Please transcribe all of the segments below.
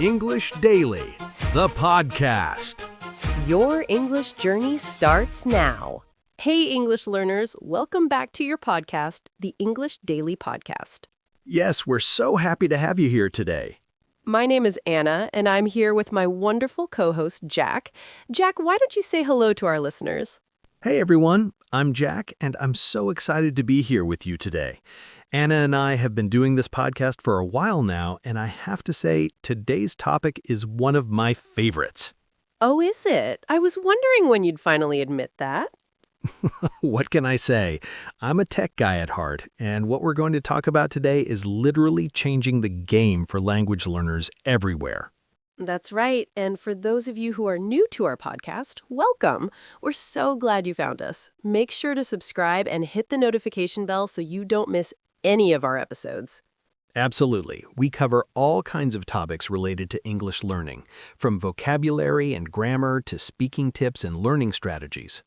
English Daily, the podcast. Your English journey starts now. Hey, English learners, welcome back to your podcast, the English Daily Podcast. Yes, we're so happy to have you here today. My name is Anna, and I'm here with my wonderful co-host, Jack. Jack, why don't you say hello to our listeners? Hey everyone, I'm Jack, and I'm so excited to be here with you today. Anna and I have been doing this podcast for a while now, and I have to say, today's topic is one of my favorites. Oh, is it? I was wondering when you'd finally admit that. What can I say? I'm a tech guy at heart, and what we're going to talk about today is literally changing the game for language learners everywhere. That's right, and for those of you who are new to our podcast, welcome. We're so glad you found us. Make sure to subscribe and hit the notification bell so you don't miss any of our episodes. Absolutely. We cover all kinds of topics related to English learning, from vocabulary and grammar to speaking tips and learning strategies.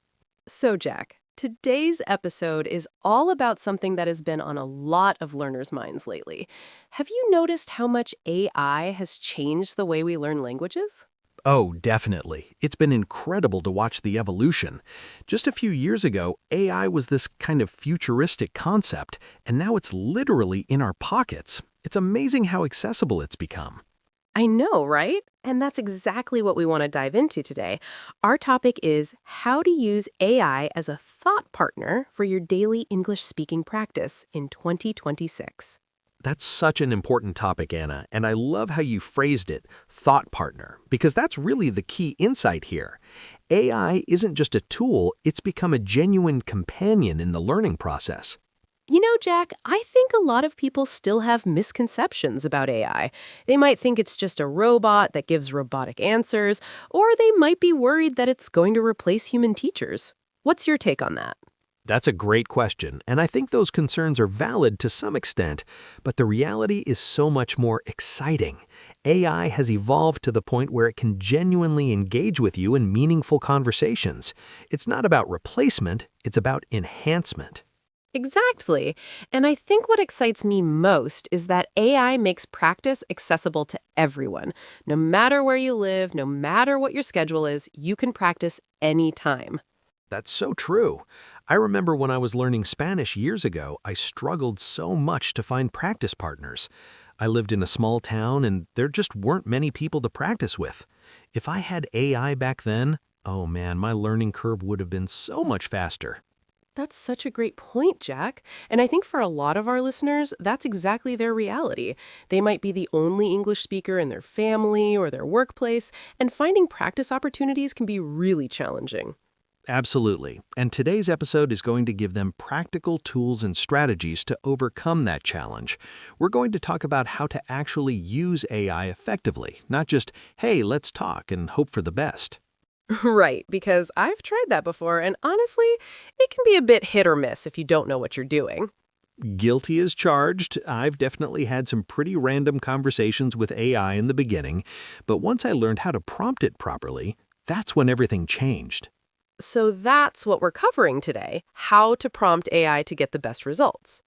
So, Jack, today's episode is all about something that has been on a lot of learners' minds lately. Have you noticed how much AI has changed the way we learn languages? Oh, definitely. It's been incredible to watch the evolution. Just a few years ago, AI was this kind of futuristic concept, and now it's literally in our pockets. It's amazing how accessible it's become. I know, right? And that's exactly what we want to dive into today. Our topic is how to use AI as a thought partner for your daily English speaking practice in 2026. That's such an important topic, Anna, and I love how you phrased it, thought partner, because that's really the key insight here. AI isn't just a tool, it's become a genuine companion in the learning process. You know, Jack, I think a lot of people still have misconceptions about AI. They might think it's just a robot that gives robotic answers, or they might be worried that it's going to replace human teachers. What's your take on that? That's a great question, and I think those concerns are valid to some extent, but the reality is so much more exciting. AI has evolved to the point where it can genuinely engage with you in meaningful conversations. It's not about replacement, it's about enhancement. Exactly. And I think what excites me most is that AI makes practice accessible to everyone. No matter where you live, no matter what your schedule is, you can practice anytime. That's so true. I remember when I was learning Spanish years ago, I struggled so much to find practice partners. I lived in a small town and there just weren't many people to practice with. If I had AI back then, oh man, my learning curve would have been so much faster. That's such a great point, Jack. And I think for a lot of our listeners, that's exactly their reality. They might be the only English speaker in their family or their workplace, and finding practice opportunities can be really challenging. Absolutely. And today's episode is going to give them practical tools and strategies to overcome that challenge. We're going to talk about how to actually use AI effectively, not just, hey, let's talk and hope for the best. Right, because I've tried that before, and honestly, it can be a bit hit or miss if you don't know what you're doing. Guilty as charged. I've definitely had some pretty random conversations with AI in the beginning, but once I learned how to prompt it properly, that's when everything changed. So that's what we're covering today, how to prompt AI to get the best results.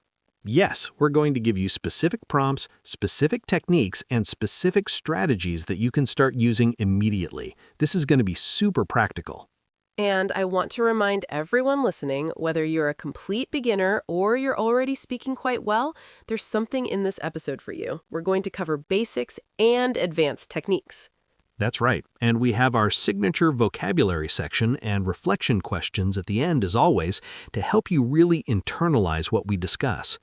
Yes, we're going to give you specific prompts, specific techniques, and specific strategies that you can start using immediately. This is going to be super practical. And I want to remind everyone listening, whether you're a complete beginner or you're already speaking quite well, there's something in this episode for you. We're going to cover basics and advanced techniques. That's right, and we have our signature vocabulary section and reflection questions at the end as always to help you really internalize what we discuss.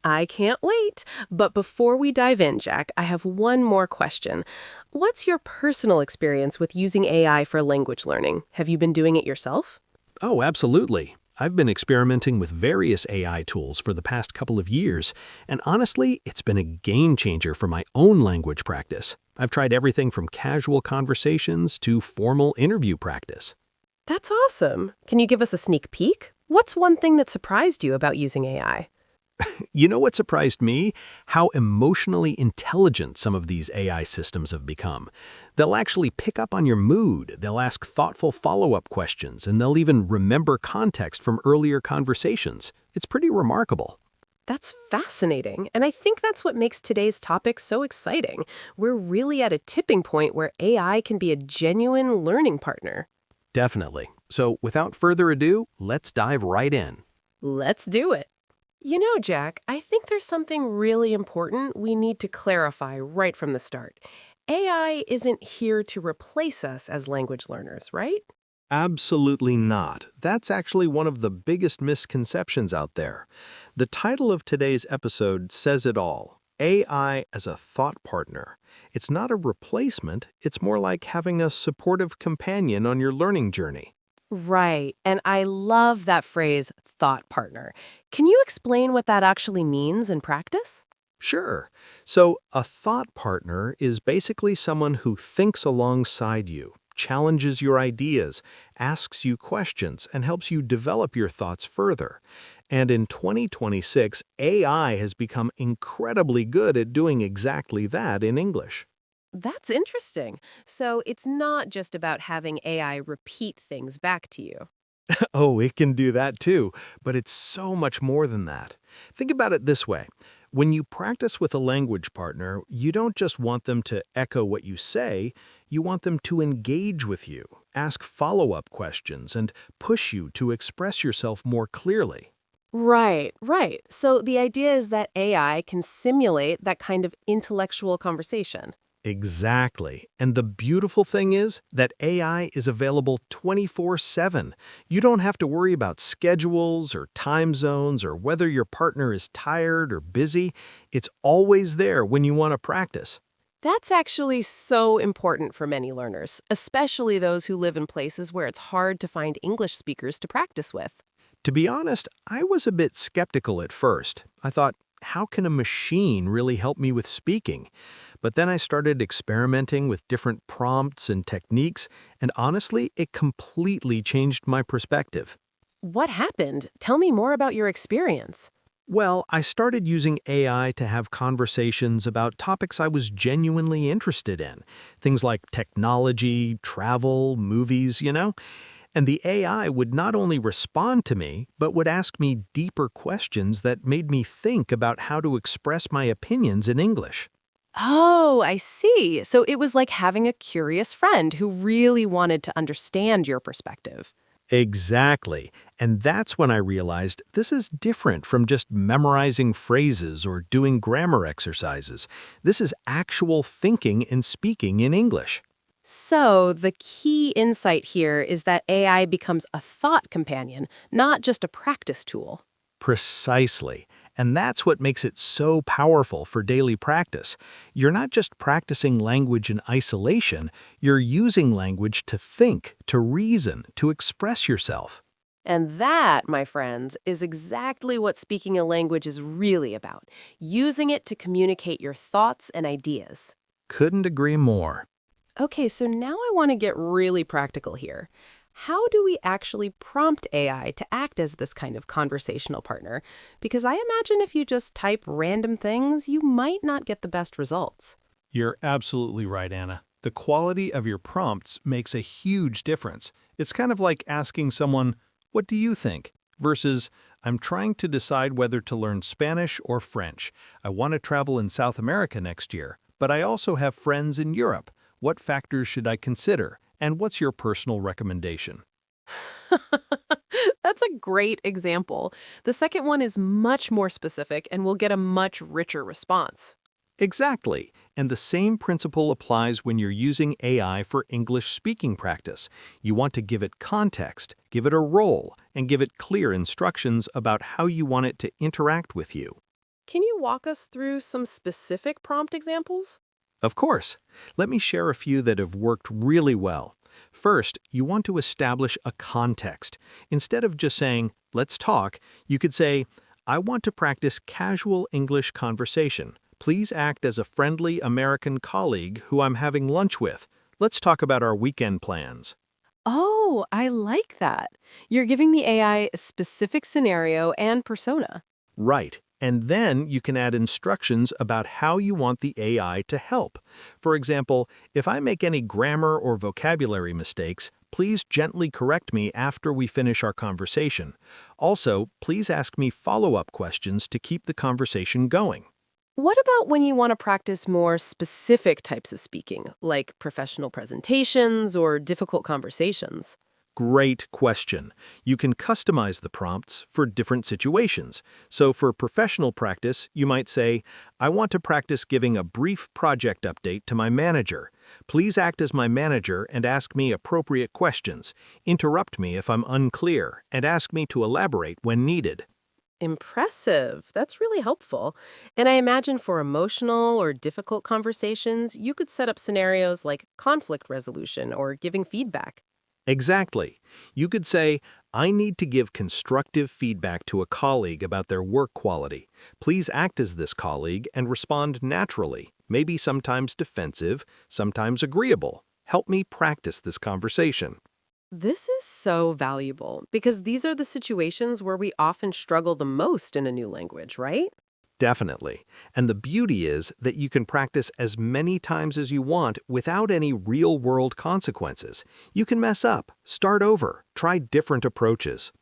I can't wait. But before we dive in, Jack, I have one more question. What's your personal experience with using AI for language learning? Have you been doing it yourself? Oh, absolutely. I've been experimenting with various AI tools for the past couple of years, and honestly, it's been a game changer for my own language practice. I've tried everything from casual conversations to formal interview practice. That's awesome. Can you give us a sneak peek? What's one thing that surprised you about using AI? You know what surprised me? How emotionally intelligent some of these AI systems have become. They'll actually pick up on your mood, they'll ask thoughtful follow-up questions, and they'll even remember context from earlier conversations. It's pretty remarkable. That's fascinating. And I think that's what makes today's topic so exciting. We're really at a tipping point where AI can be a genuine learning partner. Definitely. So without further ado, let's dive right in. Let's do it. You know, Jack, I think there's something really important we need to clarify right from the start. AI isn't here to replace us as language learners, right? Absolutely not. That's actually one of the biggest misconceptions out there. The title of today's episode says it all. AI as a thought partner. It's not a replacement, it's more like having a supportive companion on your learning journey. Right. And I love that phrase, thought partner. Can you explain what that actually means in practice? Sure. So, a thought partner is basically someone who thinks alongside you, challenges your ideas, asks you questions, and helps you develop your thoughts further. And in 2026, AI has become incredibly good at doing exactly that in English. That's interesting. So it's not just about having AI repeat things back to you. Oh, it can do that too, but it's so much more than that. Think about it this way. When you practice with a language partner, you don't just want them to echo what you say, you want them to engage with you, ask follow-up questions, and push you to express yourself more clearly. Right, right. So the idea is that AI can simulate that kind of intellectual conversation. Exactly. And the beautiful thing is that AI is available 24/7. You don't have to worry about schedules or time zones or whether your partner is tired or busy. It's always there when you want to practice. That's actually so important for many learners, especially those who live in places where it's hard to find English speakers to practice with. To be honest, I was a bit skeptical at first. I thought, how can a machine really help me with speaking? But then I started experimenting with different prompts and techniques, and honestly, it completely changed my perspective. What happened? Tell me more about your experience. Well, I started using AI to have conversations about topics I was genuinely interested in. Things like technology, travel, movies. And the AI would not only respond to me, but would ask me deeper questions that made me think about how to express my opinions in English. Oh, I see. So it was like having a curious friend who really wanted to understand your perspective. Exactly. And that's when I realized this is different from just memorizing phrases or doing grammar exercises. This is actual thinking and speaking in English. So the key insight here is that AI becomes a thought companion, not just a practice tool. Precisely. And that's what makes it so powerful for daily practice. You're not just practicing language in isolation, you're using language to think, to reason, to express yourself. And that, my friends, is exactly what speaking a language is really about, using it to communicate your thoughts and ideas. Couldn't agree more. Okay, so now I want to get really practical here. How do we actually prompt AI to act as this kind of conversational partner? Because I imagine if you just type random things, you might not get the best results. You're absolutely right, Anna. The quality of your prompts makes a huge difference. It's kind of like asking someone, "What do you think?" versus, "I'm trying to decide whether to learn Spanish or French. I want to travel in South America next year, but I also have friends in Europe. What factors should I consider? And what's your personal recommendation?" That's a great example. The second one is much more specific and will get a much richer response. Exactly. And the same principle applies when you're using AI for English speaking practice. You want to give it context, give it a role, and give it clear instructions about how you want it to interact with you. Can you walk us through some specific prompt examples? Of course, let me share a few that have worked really well. First, you want to establish a context. Instead of just saying, "Let's talk," you could say, "I want to practice casual English conversation. Please act as a friendly American colleague who I'm having lunch with. Let's talk about our weekend plans." Oh, I like that. You're giving the AI a specific scenario and persona. Right. And then you can add instructions about how you want the AI to help. For example, if I make any grammar or vocabulary mistakes, Please gently correct me after we finish our conversation. Also, please ask me follow-up questions to keep the conversation going. What about when you want to practice more specific types of speaking, like professional presentations or difficult conversations? Great question. You can customize the prompts for different situations. So for professional practice, you might say, I want to practice giving a brief project update to my manager. Please act as my manager and ask me appropriate questions. Interrupt me if I'm unclear, and ask me to elaborate when needed. Impressive. That's really helpful. And I imagine for emotional or difficult conversations, you could set up scenarios like conflict resolution or giving feedback. Exactly. You could say, I need to give constructive feedback to a colleague about their work quality. Please act as this colleague and respond naturally, maybe sometimes defensive, sometimes agreeable. Help me practice this conversation. This is so valuable because these are the situations where we often struggle the most in a new language, right? Definitely. And the beauty is that you can practice as many times as you want without any real-world consequences. You can mess up, start over, try different approaches.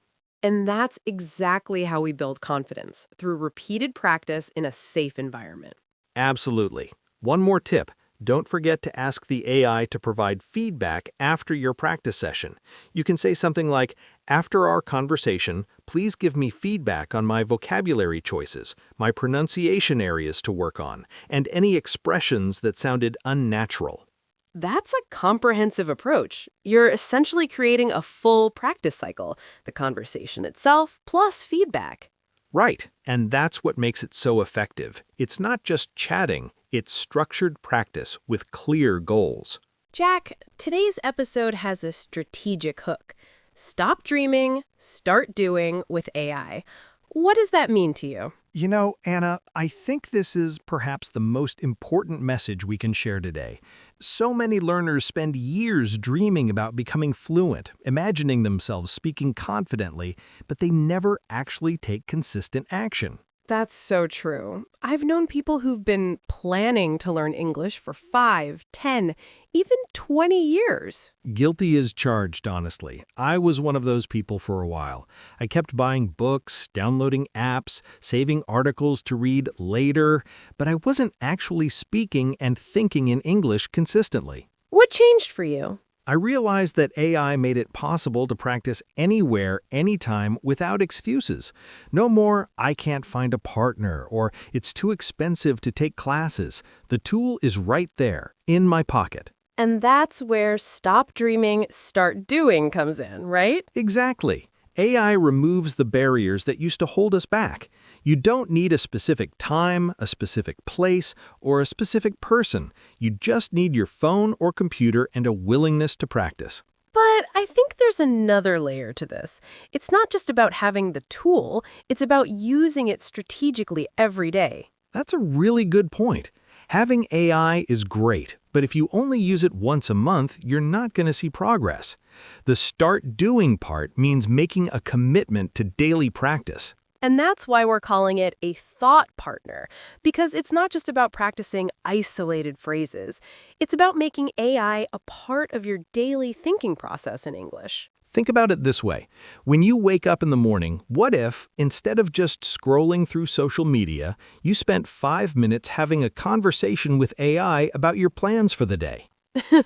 And that's exactly how we build confidence, through repeated practice in a safe environment. Absolutely. One more tip. Don't forget to ask the AI to provide feedback after your practice session. You can say something like, after our conversation, please give me feedback on my vocabulary choices, my pronunciation areas to work on, and any expressions that sounded unnatural. That's a comprehensive approach. You're essentially creating a full practice cycle, the conversation itself plus feedback. Right, and that's what makes it so effective. It's not just chatting, it's structured practice with clear goals. Jack, today's episode has a strategic hook. Stop dreaming, start doing with AI. What does that mean to you? You know, Anna, I think this is perhaps the most important message we can share today. So many learners spend years dreaming about becoming fluent, imagining themselves speaking confidently, but they never actually take consistent action. That's so true. I've known people who've been planning to learn English for 5, 10, even 20 years. Guilty as charged, honestly. I was one of those people for a while. I kept buying books, downloading apps, saving articles to read later, but I wasn't actually speaking and thinking in English consistently. What changed for you? I realized that AI made it possible to practice anywhere, anytime, without excuses. No more, I can't find a partner, or it's too expensive to take classes. The tool is right there, in my pocket. And that's where stop dreaming, start doing comes in, right? Exactly. AI removes the barriers that used to hold us back. You don't need a specific time, a specific place, or a specific person. You just need your phone or computer and a willingness to practice. But I think there's another layer to this. It's not just about having the tool, it's about using it strategically every day. That's a really good point. Having AI is great, but if you only use it once a month, you're not going to see progress. The start doing part means making a commitment to daily practice. And that's why we're calling it a thought partner, because it's not just about practicing isolated phrases. It's about making AI a part of your daily thinking process in English. Think about it this way. When you wake up in the morning, what if, instead of just scrolling through social media, you spent 5 minutes having a conversation with AI about your plans for the day?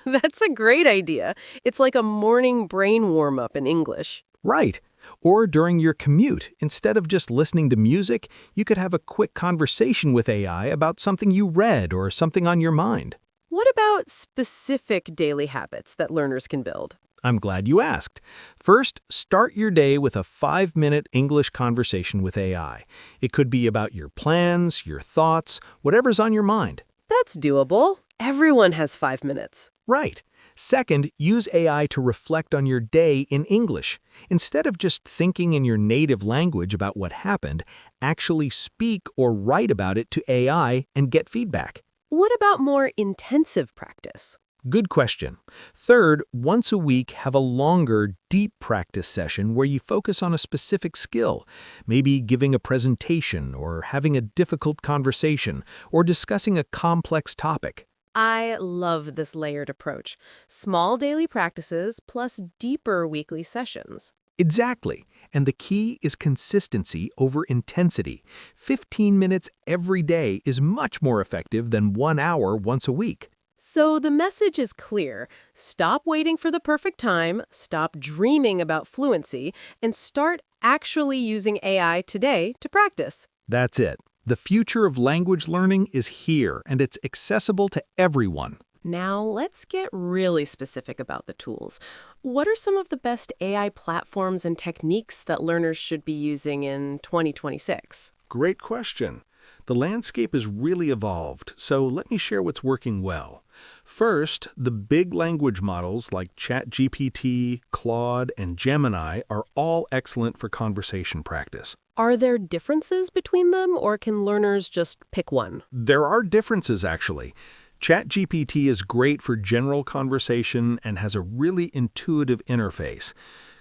That's a great idea. It's like a morning brain warm-up in English. Right. Or during your commute, instead of just listening to music, you could have a quick conversation with AI about something you read or something on your mind. What about specific daily habits that learners can build? I'm glad you asked. First, start your day with a 5-minute English conversation with AI. It could be about your plans, your thoughts, whatever's on your mind. That's doable. Everyone has 5 minutes. Right. Second, use AI to reflect on your day in English. Instead of just thinking in your native language about what happened, actually speak or write about it to AI and get feedback. What about more intensive practice? Good question. Third, once a week, have a longer, deep practice session where you focus on a specific skill, maybe giving a presentation or having a difficult conversation or discussing a complex topic. I love this layered approach. Small daily practices plus deeper weekly sessions. Exactly. And the key is consistency over intensity. 15 minutes every day is much more effective than 1 hour once a week. So the message is clear. Stop waiting for the perfect time, stop dreaming about fluency, and start actually using AI today to practice. That's it. The future of language learning is here, and it's accessible to everyone. Now, let's get really specific about the tools. What are some of the best AI platforms and techniques that learners should be using in 2026? Great question. The landscape has really evolved, so let me share what's working well. First, the big language models like ChatGPT, Claude, and Gemini are all excellent for conversation practice. Are there differences between them, or can learners just pick one? There are differences, actually. ChatGPT is great for general conversation and has a really intuitive interface.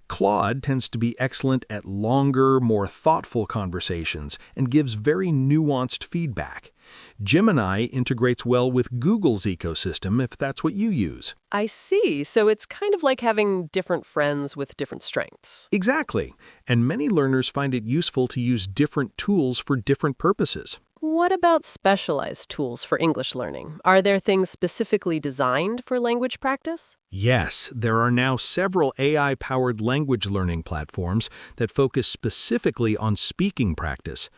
Claude tends to be excellent at longer, more thoughtful conversations and gives very nuanced feedback. Gemini integrates well with Google's ecosystem if that's what you use. I see. So it's kind of like having different friends with different strengths. Exactly. And many learners find it useful to use different tools for different purposes. What about specialized tools for English learning? Are there things specifically designed for language practice? Yes, there are now several AI-powered language learning platforms that focus specifically on speaking practice.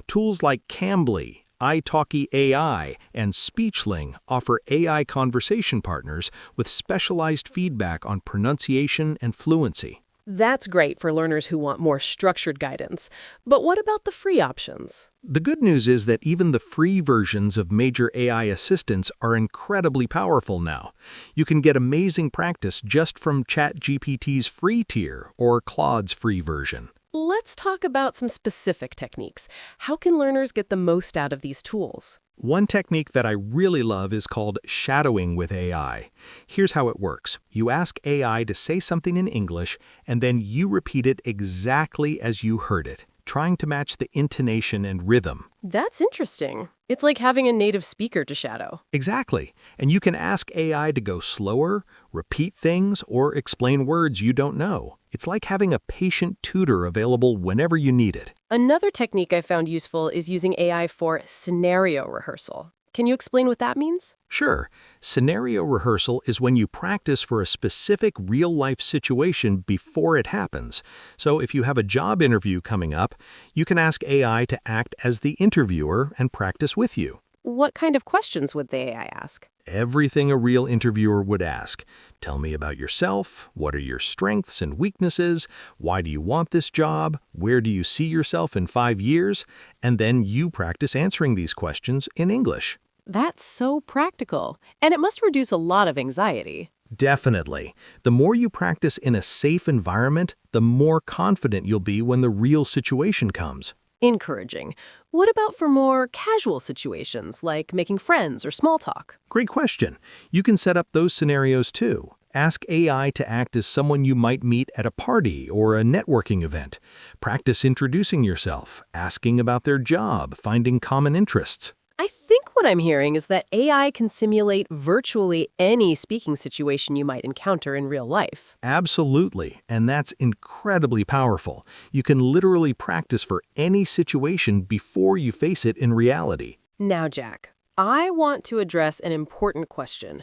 Tools like Cambly, italki AI, and Speechling offer AI conversation partners with specialized feedback on pronunciation and fluency. That's great for learners who want more structured guidance. But what about the free options? The good news is that even the free versions of major AI assistants are incredibly powerful now. You can get amazing practice just from ChatGPT's free tier or Claude's free version. Let's talk about some specific techniques. How can learners get the most out of these tools? One technique that I really love is called shadowing with AI. Here's how it works. You ask AI to say something in English, and then you repeat it exactly as you heard it, trying to match the intonation and rhythm. That's interesting. It's like having a native speaker to shadow. Exactly. And you can ask AI to go slower, repeat things, or explain words you don't know. It's like having a patient tutor available whenever you need it. Another technique I found useful is using AI for scenario rehearsal. Can you explain what that means? Sure, scenario rehearsal is when you practice for a specific real-life situation before it happens. So if you have a job interview coming up, you can ask AI to act as the interviewer and practice with you. What kind of questions would the AI ask? Everything a real interviewer would ask. Tell me about yourself. What are your strengths and weaknesses? Why do you want this job? Where do you see yourself in 5 years? And then you practice answering these questions in English. That's so practical. And it must reduce a lot of anxiety. Definitely. The more you practice in a safe environment, the more confident you'll be when the real situation comes. Encouraging. What about for more casual situations, like making friends or small talk? Great question. You can set up those scenarios too. Ask AI to act as someone you might meet at a party or a networking event. Practice introducing yourself, asking about their job, finding common interests. I think what I'm hearing is that AI can simulate virtually any speaking situation you might encounter in real life. Absolutely, and that's incredibly powerful. You can literally practice for any situation before you face it in reality. Now, Jack, I want to address an important question.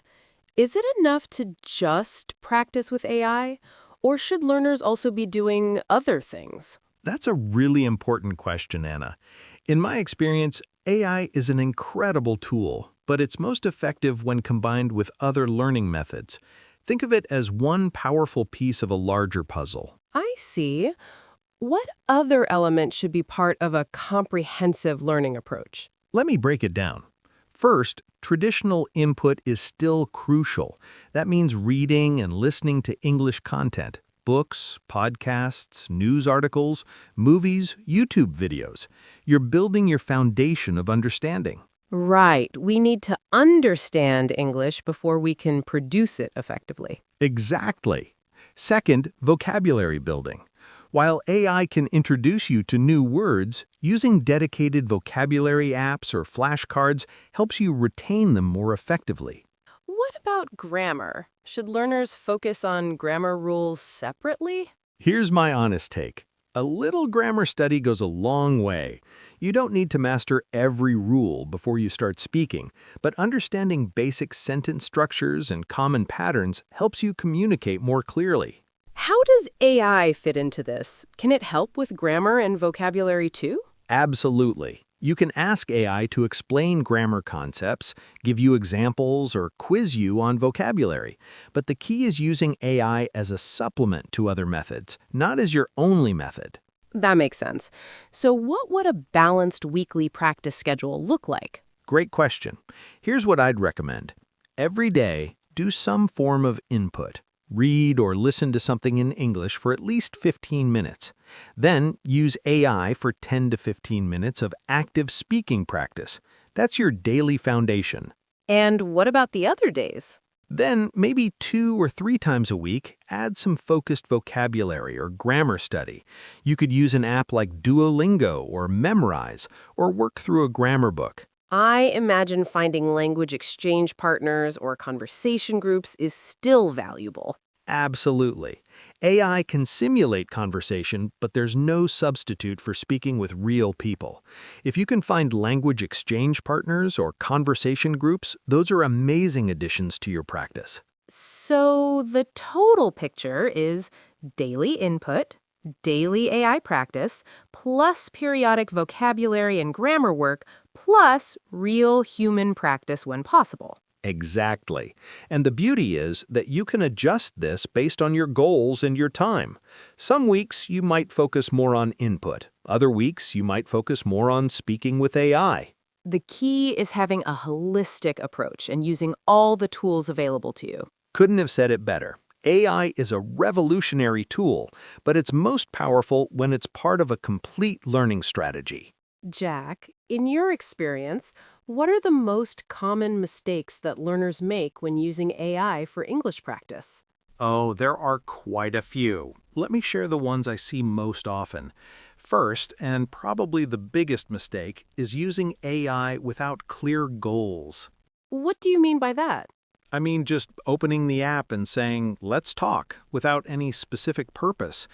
Is it enough to just practice with AI, or should learners also be doing other things? That's a really important question, Anna. In my experience, AI is an incredible tool, but it's most effective when combined with other learning methods. Think of it as one powerful piece of a larger puzzle. I see. What other element should be part of a comprehensive learning approach? Let me break it down. First, traditional input is still crucial. That means reading and listening to English content. Books, podcasts, news articles, movies, YouTube videos. You're building your foundation of understanding. Right. We need to understand English before we can produce it effectively. Exactly. Second, vocabulary building. While AI can introduce you to new words, using dedicated vocabulary apps or flashcards helps you retain them more effectively. What about grammar? Should learners focus on grammar rules separately? Here's my honest take. A little grammar study goes a long way. You don't need to master every rule before you start speaking, but understanding basic sentence structures and common patterns helps you communicate more clearly. How does AI fit into this? Can it help with grammar and vocabulary too? Absolutely. You can ask AI to explain grammar concepts, give you examples, or quiz you on vocabulary. But the key is using AI as a supplement to other methods, not as your only method. That makes sense. So, what would a balanced weekly practice schedule look like? Great question. Here's what I'd recommend. Every day, do some form of input. Read or listen to something in English for at least 15 minutes. Then use AI for 10 to 15 minutes of active speaking practice. That's your daily foundation. And what about the other days? Then, maybe 2 or 3 times a week, add some focused vocabulary or grammar study. You could use an app like Duolingo or Memrise, or work through a grammar book. I imagine finding language exchange partners or conversation groups is still valuable. Absolutely. AI can simulate conversation, but there's no substitute for speaking with real people. If you can find language exchange partners or conversation groups, those are amazing additions to your practice. So, the total picture is daily input, daily AI practice, plus periodic vocabulary and grammar work, plus real human practice when possible. Exactly. And the beauty is that you can adjust this based on your goals and your time. Some weeks you might focus more on input. Other weeks you might focus more on speaking with AI. The key is having a holistic approach and using all the tools available to you. Couldn't have said it better. AI is a revolutionary tool, but it's most powerful when it's part of a complete learning strategy. Jack, in your experience, what are the most common mistakes that learners make when using AI for English practice? Oh, there are quite a few. Let me share the ones I see most often. First, and probably the biggest mistake, is using AI without clear goals. What do you mean by that? I mean, just opening the app and saying, let's talk, without any specific purpose.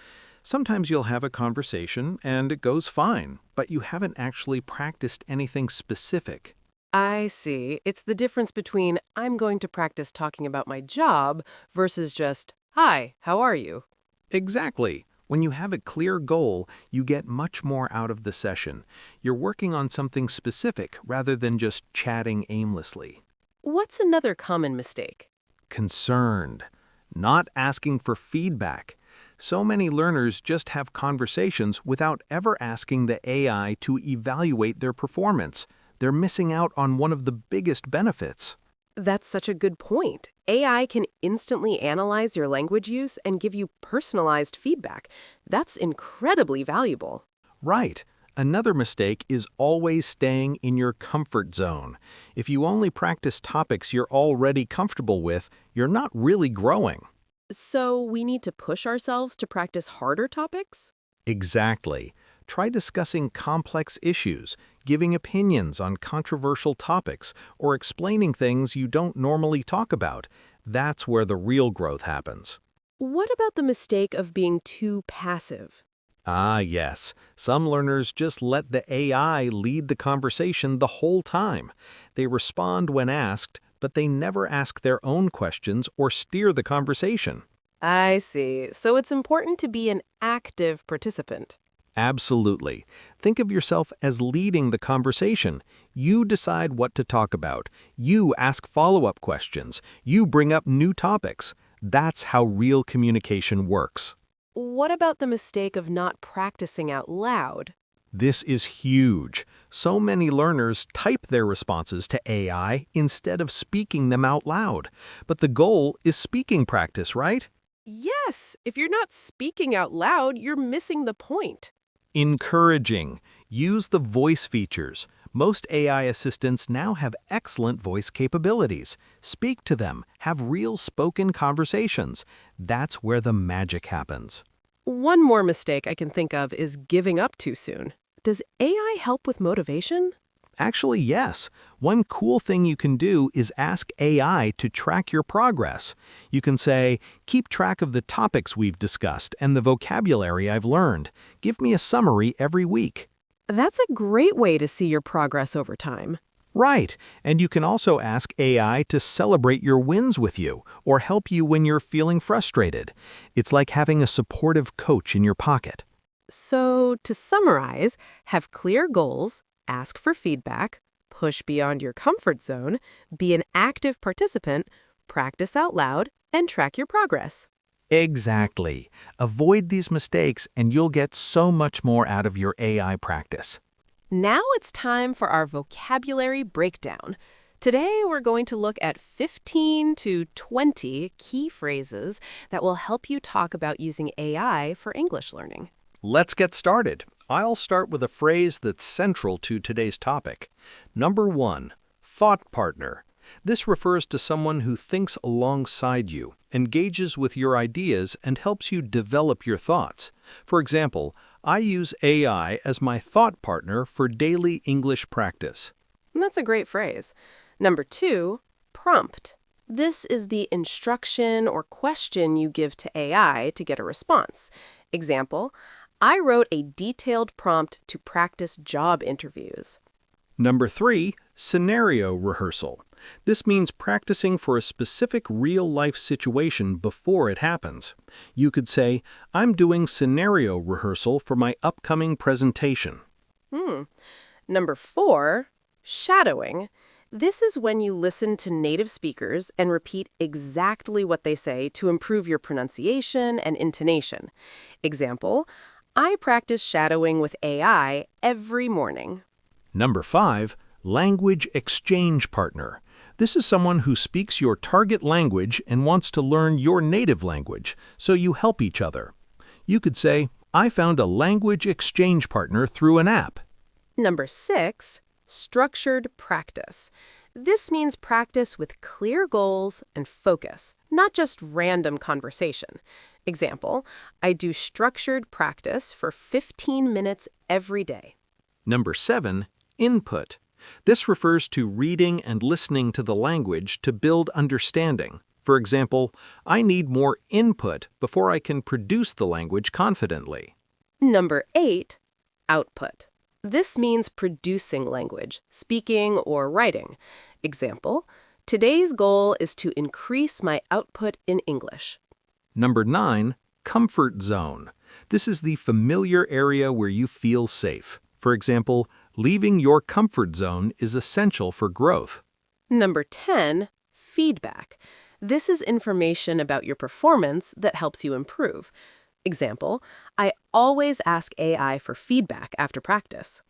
Sometimes you'll have a conversation and it goes fine, but you haven't actually practiced anything specific. I see. It's the difference between I'm going to practice talking about my job versus just, hi, how are you? Exactly. When you have a clear goal, you get much more out of the session. You're working on something specific rather than just chatting aimlessly. What's another common mistake? Concerned, not asking for feedback. So many learners just have conversations without ever asking the AI to evaluate their performance. They're missing out on one of the biggest benefits. That's such a good point. AI can instantly analyze your language use and give you personalized feedback. That's incredibly valuable. Right. Another mistake is always staying in your comfort zone. If you only practice topics you're already comfortable with, you're not really growing. So we need to push ourselves to practice harder topics? Exactly. Try discussing complex issues, giving opinions on controversial topics, or explaining things you don't normally talk about. That's where the real growth happens. What about the mistake of being too passive? Ah, yes. Some learners just let the AI lead the conversation the whole time. They respond when asked, but they never ask their own questions or steer the conversation. I see. So it's important to be an active participant. Absolutely. Think of yourself as leading the conversation. You decide what to talk about. You ask follow-up questions. You bring up new topics. That's how real communication works. What about the mistake of not practicing out loud? This is huge. So many learners type their responses to AI instead of speaking them out loud. But the goal is speaking practice, right? Yes, if you're not speaking out loud, you're missing the point. Encouraging. Use the voice features. Most AI assistants now have excellent voice capabilities. Speak to them. Have real spoken conversations. That's where the magic happens. One more mistake I can think of is giving up too soon. Does AI help with motivation? Actually, yes. One cool thing you can do is ask AI to track your progress. You can say, keep track of the topics we've discussed and the vocabulary I've learned. Give me a summary every week. That's a great way to see your progress over time. Right, and you can also ask AI to celebrate your wins with you or help you when you're feeling frustrated. It's like having a supportive coach in your pocket. So, to summarize, have clear goals, ask for feedback, push beyond your comfort zone, be an active participant, practice out loud, and track your progress. Exactly. Avoid these mistakes and you'll get so much more out of your AI practice. Now it's time for our vocabulary breakdown. Today, we're going to look at 15 to 20 key phrases that will help you talk about using AI for English learning. Let's get started. I'll start with a phrase that's central to today's topic. Number 1, thought partner. This refers to someone who thinks alongside you, engages with your ideas, and helps you develop your thoughts. For example, I use AI as my thought partner for daily English practice. And that's a great phrase. Number 2, prompt. This is the instruction or question you give to AI to get a response. Example, I wrote a detailed prompt to practice job interviews. Number 3, scenario rehearsal. This means practicing for a specific real-life situation before it happens. You could say, I'm doing scenario rehearsal for my upcoming presentation. Number 4, shadowing. This is when you listen to native speakers and repeat exactly what they say to improve your pronunciation and intonation. Example, I practice shadowing with AI every morning. Number 5, language exchange partner. This is someone who speaks your target language and wants to learn your native language, so you help each other. You could say, I found a language exchange partner through an app. Number 6, structured practice. This means practice with clear goals and focus, not just random conversation. Example, I do structured practice for 15 minutes every day. Number 7, input. This refers to reading and listening to the language to build understanding. For example, I need more input before I can produce the language confidently. Number 8, output. This means producing language, speaking or writing. Example, today's goal is to increase my output in English. Number 9, comfort zone. This is the familiar area where you feel safe. For example, leaving your comfort zone is essential for growth. Number 10, feedback. This is information about your performance that helps you improve. Example, I always ask AI for feedback after practice.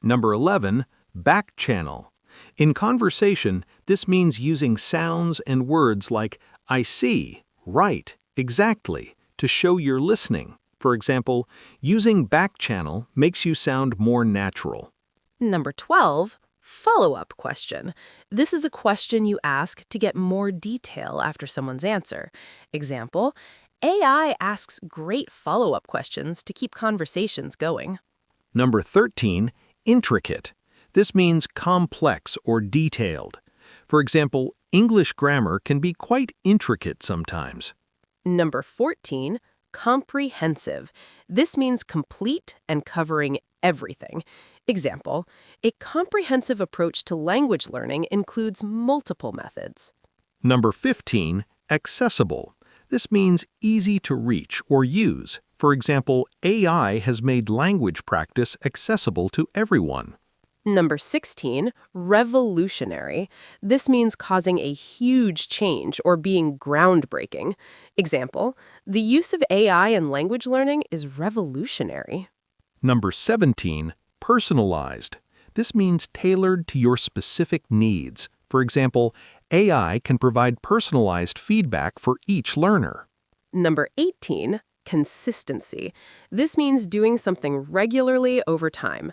Number 11, back channel. In conversation, this means using sounds and words like I see, right, exactly to show you're listening. For example, using back channel makes you sound more natural. Number 12, follow-up question. This is a question you ask to get more detail after someone's answer. Example, AI asks great follow-up questions to keep conversations going. Number 13, intricate. This means complex or detailed. For example, English grammar can be quite intricate sometimes. Number 14, comprehensive. This means complete and covering everything. Example, a comprehensive approach to language learning includes multiple methods. Number 15, accessible. This means easy to reach or use. For example, AI has made language practice accessible to everyone. Number 16, revolutionary. This means causing a huge change or being groundbreaking. Example, the use of AI in language learning is revolutionary. Number 17, personalized. This means tailored to your specific needs. For example, AI can provide personalized feedback for each learner. Number 18, consistency. This means doing something regularly over time.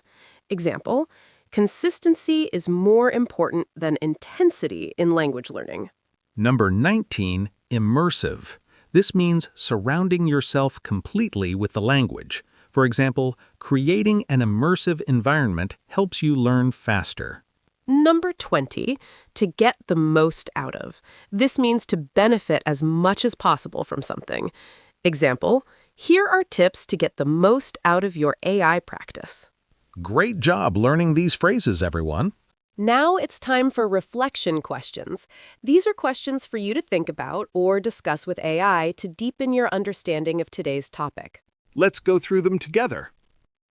Example, consistency is more important than intensity in language learning. Number 19, immersive. This means surrounding yourself completely with the language. For example, creating an immersive environment helps you learn faster. Number 20, to get the most out of. This means to benefit as much as possible from something. Example, here are tips to get the most out of your AI practice. Great job learning these phrases, everyone. Now it's time for reflection questions. These are questions for you to think about or discuss with AI to deepen your understanding of today's topic. Let's go through them together.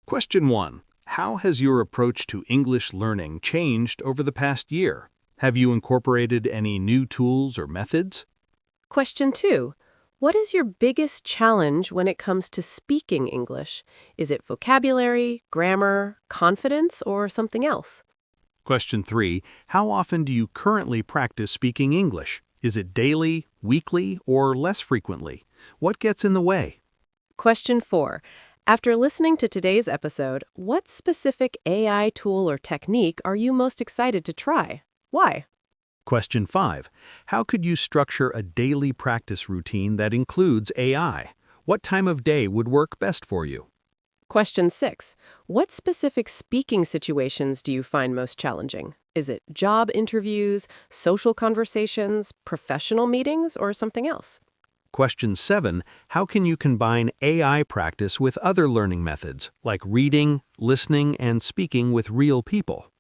Question 1. How has your approach to English learning changed over the past year? Have you incorporated any new tools or methods? Question 2. What is your biggest challenge when it comes to speaking English? Is it vocabulary, grammar, confidence, or something else? Question 3. How often do you currently practice speaking English? Is it daily, weekly, or less frequently? What gets in the way? Question 4. After listening to today's episode, what specific AI tool or technique are you most excited to try? Why? Question 5. How could you structure a daily practice routine that includes AI? What time of day would work best for you? Question 6. What specific speaking situations do you find most challenging? Is it job interviews, social conversations, professional meetings, or something else? Question 7. How can you combine AI practice with other learning methods, like reading, listening, and speaking with real people?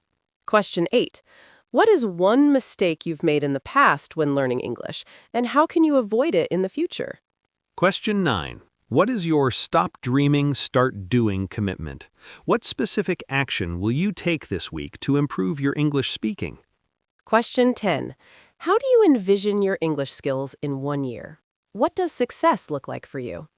Question 8. What is one mistake you've made in the past when learning English, and how can you avoid it in the future? Question 9. What is your stop dreaming, start doing commitment? What specific action will you take this week to improve your English speaking? Question 10. How do you envision your English skills in 1 year? What does success look like for you?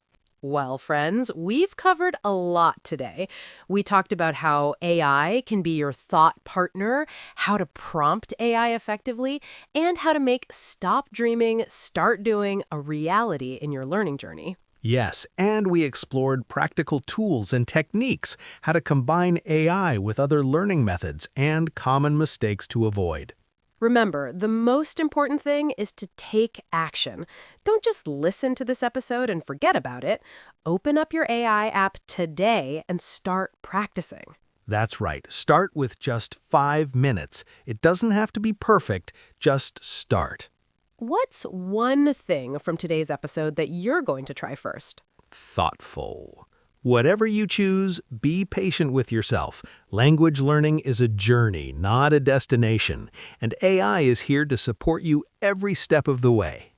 Well, friends, we've covered a lot today. We talked about how AI can be your thought partner, how to prompt AI effectively, and how to make stop dreaming, start doing a reality in your learning journey. Yes, and we explored practical tools and techniques, how to combine AI with other learning methods, and common mistakes to avoid. Remember, the most important thing is to take action. Don't just listen to this episode and forget about it. Open up your AI app today and start practicing. That's right. Start with just 5 minutes. It doesn't have to be perfect, just start. What's one thing from today's episode that you're going to try first? Thoughtful. Whatever you choose, be patient with yourself. Language learning is a journey, not a destination, and AI is here to support you every step of the way.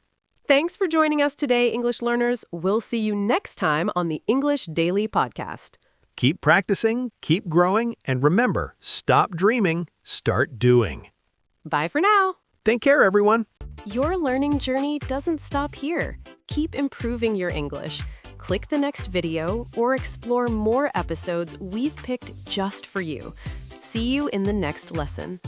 Thanks for joining us today, English learners. We'll see you next time on the English Daily Podcast. Keep practicing, keep growing, and remember, stop dreaming, start doing. Bye for now. Take care, everyone. Your learning journey doesn't stop here. Keep improving your English. Click the next video or explore more episodes we've picked just for you. See you in the next lesson.